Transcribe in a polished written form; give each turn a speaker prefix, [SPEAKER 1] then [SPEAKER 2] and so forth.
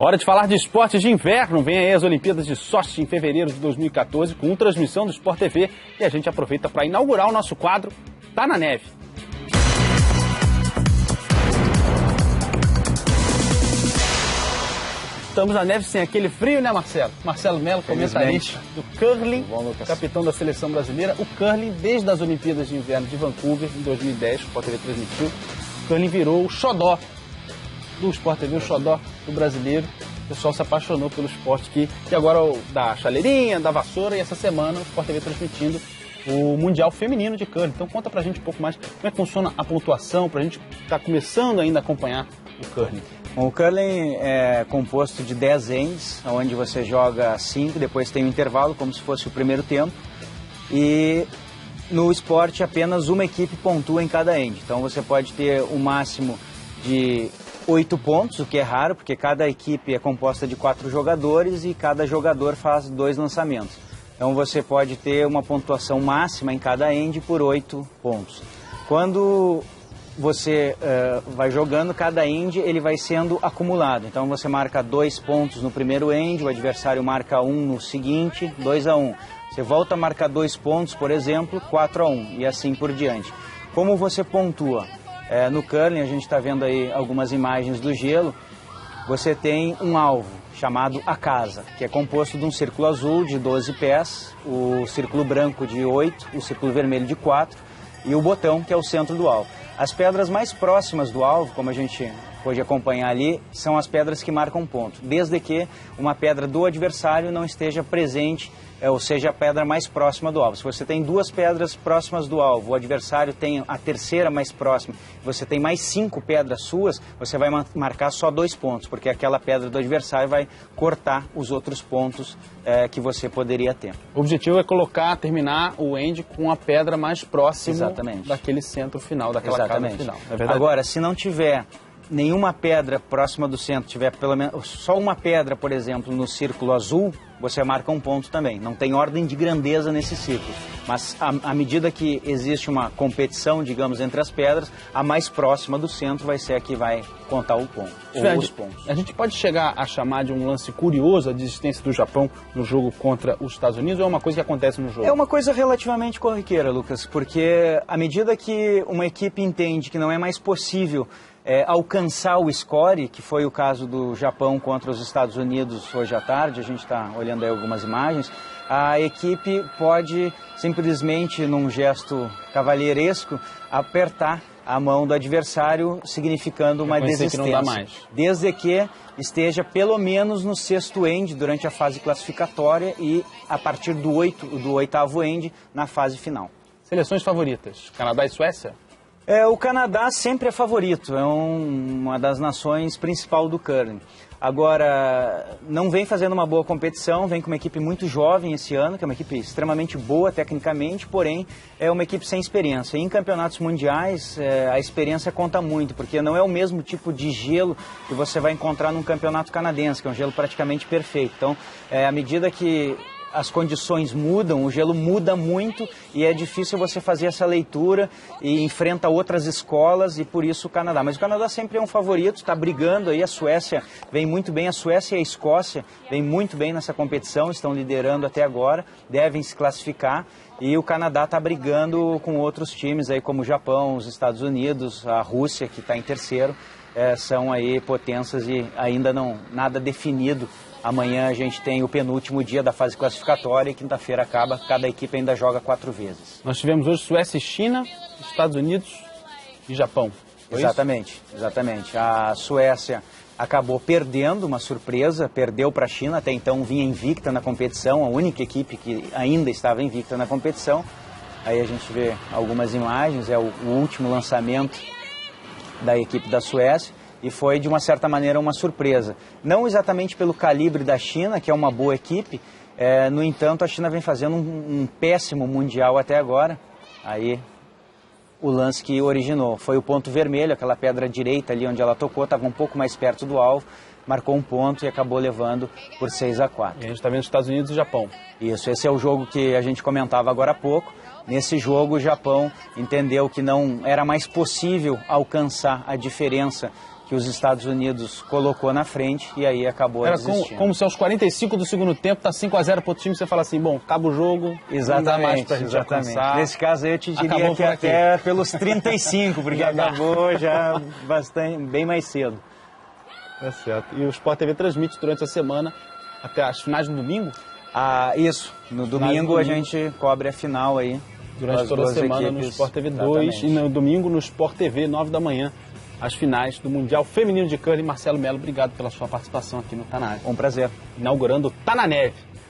[SPEAKER 1] Hora de falar de esportes de inverno. Vem aí as Olimpíadas de Sochi em fevereiro de 2014 com transmissão do Sport TV e a gente aproveita para inaugurar o nosso quadro Tá na Neve. Estamos na neve sem aquele frio, né, Marcelo? Marcelo Melo, comentarista do curling, capitão da seleção brasileira. O curling, desde as Olimpíadas de Inverno de Vancouver, em 2010, o Sport TV transmitiu, o curling virou o xodó do Sport TV, o xodó do brasileiro. O pessoal se apaixonou pelo esporte que agora da chaleirinha, da vassoura, e essa semana o Sport TV transmitindo o Mundial Feminino de Curling. Então conta pra gente um pouco mais como é que funciona a pontuação, pra gente que tá começando ainda a acompanhar o curling.
[SPEAKER 2] Bom, o curling é composto de 10 ends, onde você joga 5, depois tem um intervalo, como se fosse o primeiro tempo. E no esporte apenas uma equipe pontua em cada end. Então você pode ter o máximo de 8 pontos, o que é raro, porque cada equipe é composta de 4 jogadores e cada jogador faz 2 lançamentos. Então você pode ter uma pontuação máxima em cada end por 8 pontos. Quando você vai jogando, cada end ele vai sendo acumulado. Então você marca 2 pontos no primeiro end, o adversário marca 1 no seguinte, 2-1. Você volta a marcar 2 pontos, por exemplo, 4-1 e assim por diante. Como você pontua? No curling, a gente está vendo aí algumas imagens do gelo, você tem um alvo chamado a casa, que é composto de um círculo azul de 12 pés, o círculo branco de 8, o círculo vermelho de 4 e o botão, que é o centro do alvo. As pedras mais próximas do alvo, como a gente pode acompanhar ali, são as pedras que marcam ponto, desde que uma pedra do adversário não esteja presente, ou seja, a pedra mais próxima do alvo. Se você tem 2 pedras próximas do alvo, o adversário tem a terceira mais próxima, você tem mais 5 pedras suas, você vai marcar só 2 pontos, porque aquela pedra do adversário vai cortar os outros pontos que você poderia ter.
[SPEAKER 1] O objetivo é terminar o end com a pedra mais próxima.
[SPEAKER 2] Exatamente.
[SPEAKER 1] Daquele centro final, daquela casa final. É verdade?
[SPEAKER 2] Agora, se não tiver nenhuma pedra próxima do centro, tiver pelo menos só uma pedra, por exemplo, no círculo azul, você marca um ponto também. Não tem ordem de grandeza nesse círculo, mas à medida que existe uma competição, digamos, entre as pedras, a mais próxima do centro vai ser a que vai contar o ponto, ou os pontos.
[SPEAKER 1] A gente pode chegar a chamar de um lance curioso a desistência do Japão no jogo contra os Estados Unidos, ou é uma coisa que acontece no jogo?
[SPEAKER 2] É uma coisa relativamente corriqueira, Lucas, porque à medida que uma equipe entende que não é mais possível alcançar o score, que foi o caso do Japão contra os Estados Unidos hoje à tarde, a gente está olhando aí algumas imagens, a equipe pode simplesmente, num gesto cavalheiresco, apertar a mão do adversário, significando uma desistência.
[SPEAKER 1] Que não dá mais.
[SPEAKER 2] Desde que esteja pelo menos no 6º end durante a fase classificatória e a partir do 8º end na fase final.
[SPEAKER 1] Seleções favoritas, Canadá e Suécia?
[SPEAKER 2] O Canadá sempre é favorito, é uma das nações principal do curling. Agora, não vem fazendo uma boa competição, vem com uma equipe muito jovem esse ano, que é uma equipe extremamente boa tecnicamente, porém é uma equipe sem experiência. E em campeonatos mundiais, a experiência conta muito, porque não é o mesmo tipo de gelo que você vai encontrar num campeonato canadense, que é um gelo praticamente perfeito. Então, à medida que as condições mudam, o gelo muda muito e é difícil você fazer essa leitura e enfrenta outras escolas e por isso o Canadá. Mas o Canadá sempre é um favorito, está brigando aí, a Suécia vem muito bem, a Suécia e a Escócia vem muito bem nessa competição, estão liderando até agora, devem se classificar e o Canadá está brigando com outros times aí como o Japão, os Estados Unidos, a Rússia que está em terceiro, são aí potências e ainda não nada definido. Amanhã a gente tem o penúltimo dia da fase classificatória e quinta-feira acaba, cada equipe ainda joga 4 vezes.
[SPEAKER 1] Nós tivemos hoje Suécia e China, Estados Unidos e Japão.
[SPEAKER 2] Exatamente. A Suécia acabou perdendo, uma surpresa, perdeu para a China, até então vinha invicta na competição, a única equipe que ainda estava invicta na competição. Aí a gente vê algumas imagens, é o último lançamento da equipe da Suécia. E foi, de uma certa maneira, uma surpresa. Não exatamente pelo calibre da China, que é uma boa equipe, no entanto, a China vem fazendo um péssimo mundial até agora. Aí, o lance que originou foi o ponto vermelho, aquela pedra direita ali onde ela tocou, estava um pouco mais perto do alvo, marcou um ponto e acabou levando por 6-4.
[SPEAKER 1] E a gente está vendo Estados Unidos e Japão.
[SPEAKER 2] Isso, esse é o jogo que a gente comentava agora há pouco. Nesse jogo, o Japão entendeu que não era mais possível alcançar a diferença que os Estados Unidos colocou na frente e aí acabou desistindo.
[SPEAKER 1] Como se aos 45 do segundo tempo tá 5-0 pro time, você fala assim, bom, acaba o jogo,
[SPEAKER 2] exatamente,
[SPEAKER 1] não dá mais pra gente alcançar.
[SPEAKER 2] Nesse caso aí eu te diria que até pelos 35, porque acabou já bem mais cedo.
[SPEAKER 1] É certo. E o Sport TV transmite durante a semana até as finais do domingo?
[SPEAKER 2] Isso. No domingo a gente cobre a final aí.
[SPEAKER 1] Durante toda a semana no Sport TV 2 e no domingo no Sport TV, 9 da manhã, as finais do Mundial Feminino de Curling. Marcelo Melo, obrigado pela sua participação aqui no Tá Na Neve.
[SPEAKER 2] Um prazer.
[SPEAKER 1] Inaugurando Tá Na Neve.